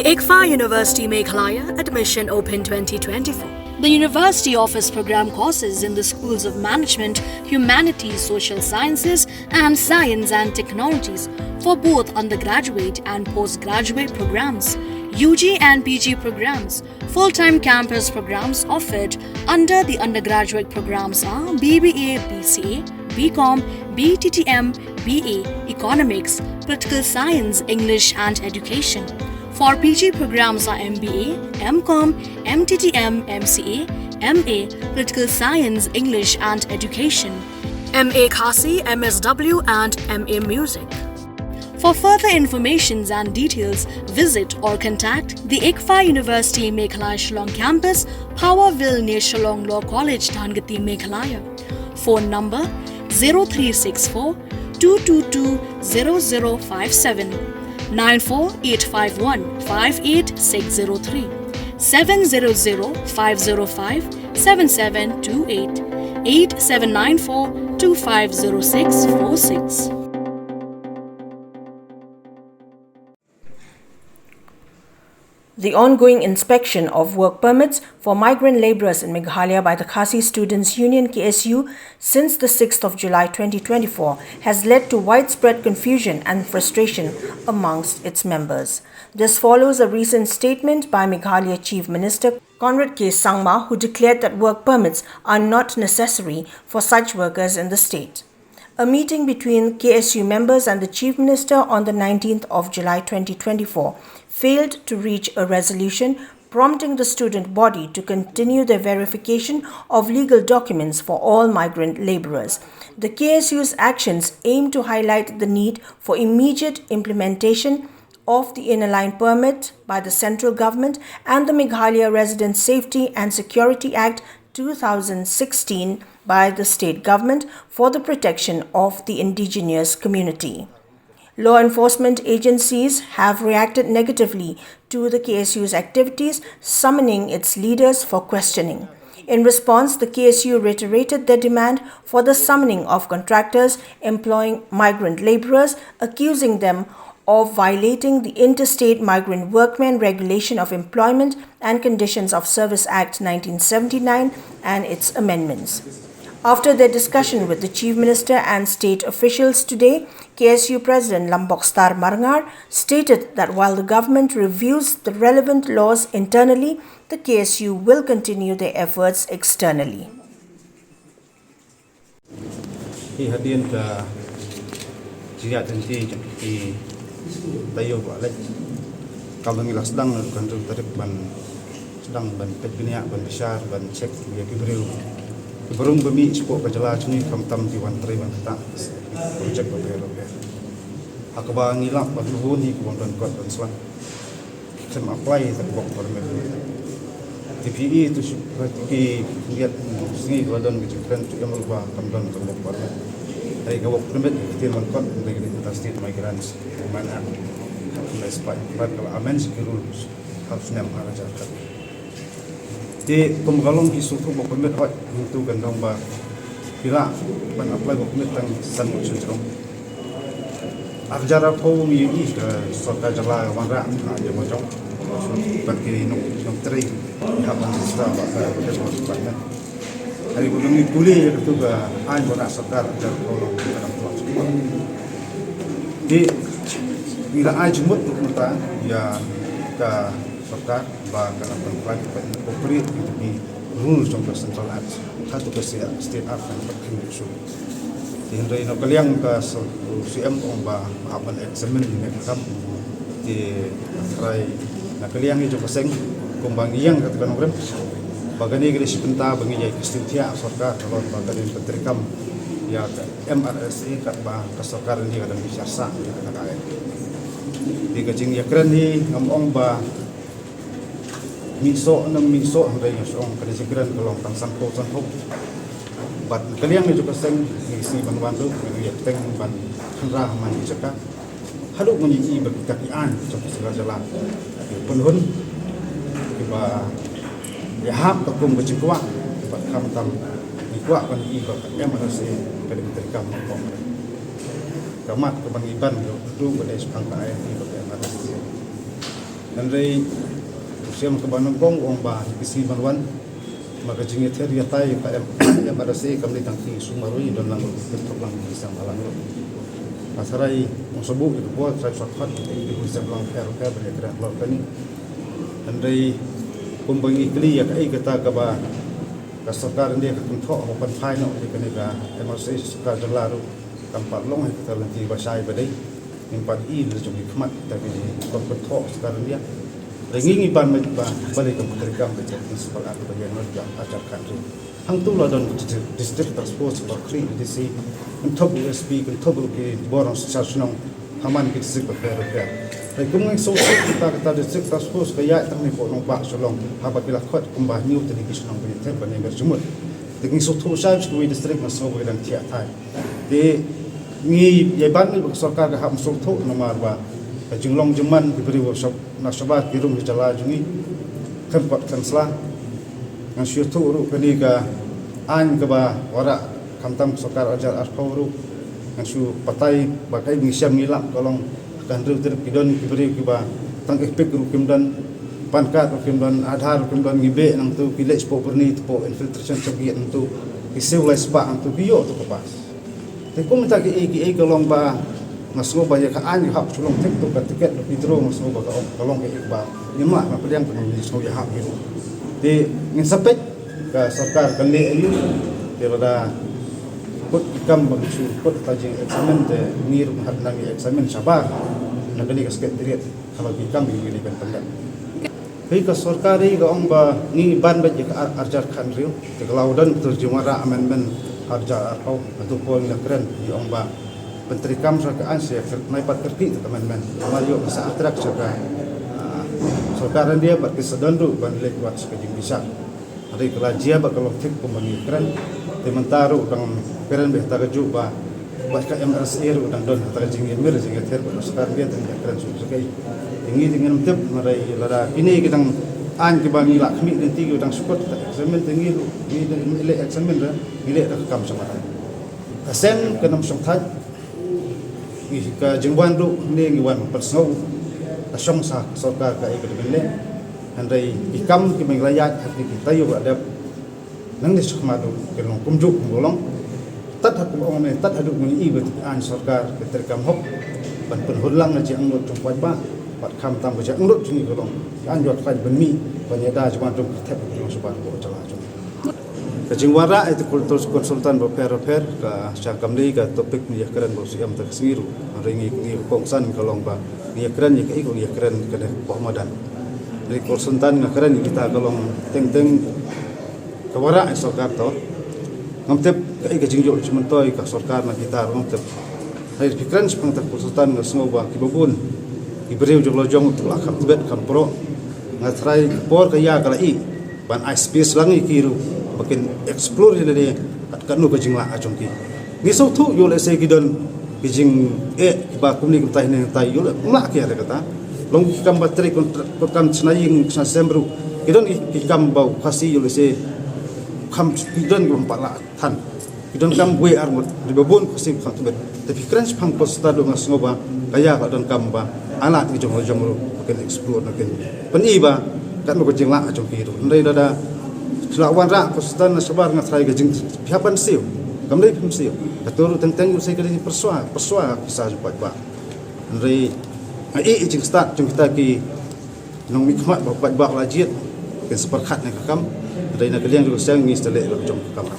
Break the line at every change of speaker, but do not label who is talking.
The ICFA University Meghalaya Admission Open 2024. The university offers program courses in the schools of management, humanities, social sciences, and science and technologies for both undergraduate and postgraduate programs, UG and PG programs. Full-time campus programs offered under the undergraduate programs are BBA, BCA, BCom, BTTM, BA, Economics, Political Science, English and Education. For PG programs are MBA, MCom, MTTM, MCA, MA, Political Science, English and Education, MA Khasi, MSW and MA Music. For further information and details, visit or contact the ICFA University Meghalaya Shillong Campus, Powerville near Shillong Law College, Dhangati, Meghalaya. Phone number 0364 222 0057 94851 58603 700 505 7728 8794 250646.
The ongoing inspection of work permits for migrant labourers in Meghalaya by the Khasi Students Union KSU since the 6th of July 2024 has led to widespread confusion and frustration amongst its members. This follows a recent statement by Meghalaya Chief Minister Conrad Sangma, who declared that work permits are not necessary for such workers in the state. A meeting between KSU members and the Chief Minister on the 19th of July 2024 failed to reach a resolution, prompting the student body to continue their verification of legal documents for all migrant labourers. The KSU's actions aim to highlight the need for immediate implementation of the inner line permit by the central government and the Meghalaya Resident Safety and Security Act 2016 by the state government for the protection of the indigenous community. Law enforcement agencies have reacted negatively to the KSU's activities, summoning its leaders for questioning. In response, the KSU reiterated their demand for the summoning of contractors employing migrant labourers, accusing them of violating the Interstate Migrant Workmen Regulation of Employment and Conditions of Service Act 1979 and its amendments. After their discussion with the Chief Minister and state officials today, KSU President Lambok Star Marangar stated that while the government reviews the relevant laws internally, the KSU will continue their efforts externally.
Barung bumi sport kajala cuni kam tam diwan tri wan ta project babero be akaba ngilap badluhun hi kubon don kot don swan sem apply ta bok permit TPE tu seperti lihat singi godon gitu kan tu yang lupa kam don bok permit ai gawok permit tin wan kot dari kita state migrants mana les pai kalau amen sekirul harus nem araja di pemgalong isu tu bok permit hot itu gandong ba bila ban apply bok permit tang san cenderung arjara ko mi ni ke sorta jala wara aja mojong bagi nok tri haban sista ba ke sorta hari belum ni pulih itu ga an bona sorta jar ko dalam proses di bila aj mut kita ya ka sorta ba ka apply operate itu ni rules trong central act satu ke state act dan perkembangan Hindai no kaliang ka CM ong ba apan examen ni kam di try na kaliang itu paseng kumbang yang kat kan orang bagani gede sepenta bangi jai kristia sarkar kalau bagani petrikam ya MRSE kat ba ka sarkar ni kadang biasa ka ka di kajing ya keren ni ngomong ba miso hindai ngosong kada sekeren kalau tang sanko bat kaliang ni juga seng isi ban tu ya teng ban rah man cakap haduk menyi berkakian sampai segala jalan penhun tiba ya hap takum bercikwa bat kam tam ikwa ban i ba MRC kada terkam kong kamat ke bangiban tu pada sepang kae di MRC Andai siam ke banong kong ong ba kisi banwan maka jingit her ya tai ka em ada se kam ni tangki sumarui don lang bentuk lang isang malang ro pasarai musabu itu buat saya shortcut itu bisa lang her bergerak lo kani andai kumbangi kli ya kai kata ka ba ka sarkar dia ka kunthok open fine no kani ka emergency sarkar jalaru tempat long kita lanti basai badai nimpat i le jom hikmat tapi kunthok sekarang dia Ringi ban ba balik ke program baca municipal atau bagian mereka ajar country. Hang tu lah don district transport berkri di sini. Untuk USP, untuk ke borong stasiun haman ke district berkira. Tapi kemungkinan sosial kita kata district transport kaya tengah pun nampak solong. Apabila kuat kembah new tadi kisah nampak itu banyak berjumut. Dengan suatu saya sebagai district masuk bagian tiap hari. Di ni yaban ni bersorkar ke hak suatu nama apa. Jinglong Juman diberi workshop nasional di rumah jalan jungi tempat kanslah yang syukur ru keniga an keba warak kantam sokar ajar arpauru yang syu patai bakai misiam nilak tolong kanru terpidon diberi keba tang efek ru kimdan pankat ru kimdan adhar ru kimdan ngibe nang tu pilih spo perni tu infiltration sebagian tu kisau lai spa tu bio tu kepas tapi ko minta ke kolong ba masuk banyak kaan yang hak sulung tek tu tiket lebih terus masuk baga tolong ke ikba lima apa yang pernah masuk ya hak itu di ngisapet ke sarkar kali ini dia ada put ikam bangsu put tajing eksamen de ngir hadnang eksamen sabar nak ni ke sekretariat kalau ikam ini kan pendak hei ke sarkar ini ke ong ba ni ban ba je arjar khan riu te laudan terjemara amendment arjar atau pun keren di ong ba Menteri Kam Sarkaan saya naipat kerti teman-teman Mario bisa atrak juga Sarkaran dia buat kesedandu bandlik buat sekejing bisa ada kelajia bak kalau tik pembangi keren tementaru orang keren behta keju ba buat ke MRSR udang don atau kejing emir sehingga ter sekarang dia tidak keren sukai tinggi dengan tip marai lara ini kita an ke bangi lak kami nanti udang support eksamen tinggi ini nilai eksamen dah nilai dah kam sama kasen ke 6 songtat ke jengwan du ni ngiwan persau asong sa sarkar ka ikadbele andai ikam ki Meghalaya hati kita yo ada nang ni sukmadu ke long kumjuk ngolong tat hak ong me tat hadu ngini ibet an sarkar ke terkam hok ban penhulang na jang lut tumpai ba pat kham tam ba jang lut ni golong an jot khai benmi banyada jwan tum thep long subat ko chala jung Kejingwara itu kultur konsultan berper-per ke syakam ni ke topik ni keren bos yang tersemiru ringi ni kongsan kalong ba ni keren ni ke ni keren ke Muhammadan dari konsultan keren kita kalong teng-teng kewara sarkar to ngamtep ke jingjol cumentoi ke sarkar na kita ngamtep hai pikiran sepang tak konsultan ke semua kibubun ibrew jolojong tu lakam tibet kan pro ngatrai por ke ya kala i ban space langi kiru makin explore ini at kanu kajingla ajongki ni so thu yo le se gidon bijing ba kumni kumtai ne tai yo la ke ada kata long kam bateri kon snaying sa sembru gidon ikam bau khasi yo le se kam gidon gum pala than gidon kam we armut di babon khasi kham tebet tapi crunch phang posta do ngasngoba kaya ka don kam ba ala ti jong makin explore makin peni ba kanu kajingla ajongki ro ndai dada Selawan rak postan sabar ngatrai gajing pihapan siu kamlei pim siu katur tentang usai kali persua bisa buat ba ndai ai jing start jing kita ki nong mikmat buat ba lajit ke seperkat nak kam ndai nak liang lu sang ni stale lu jom kam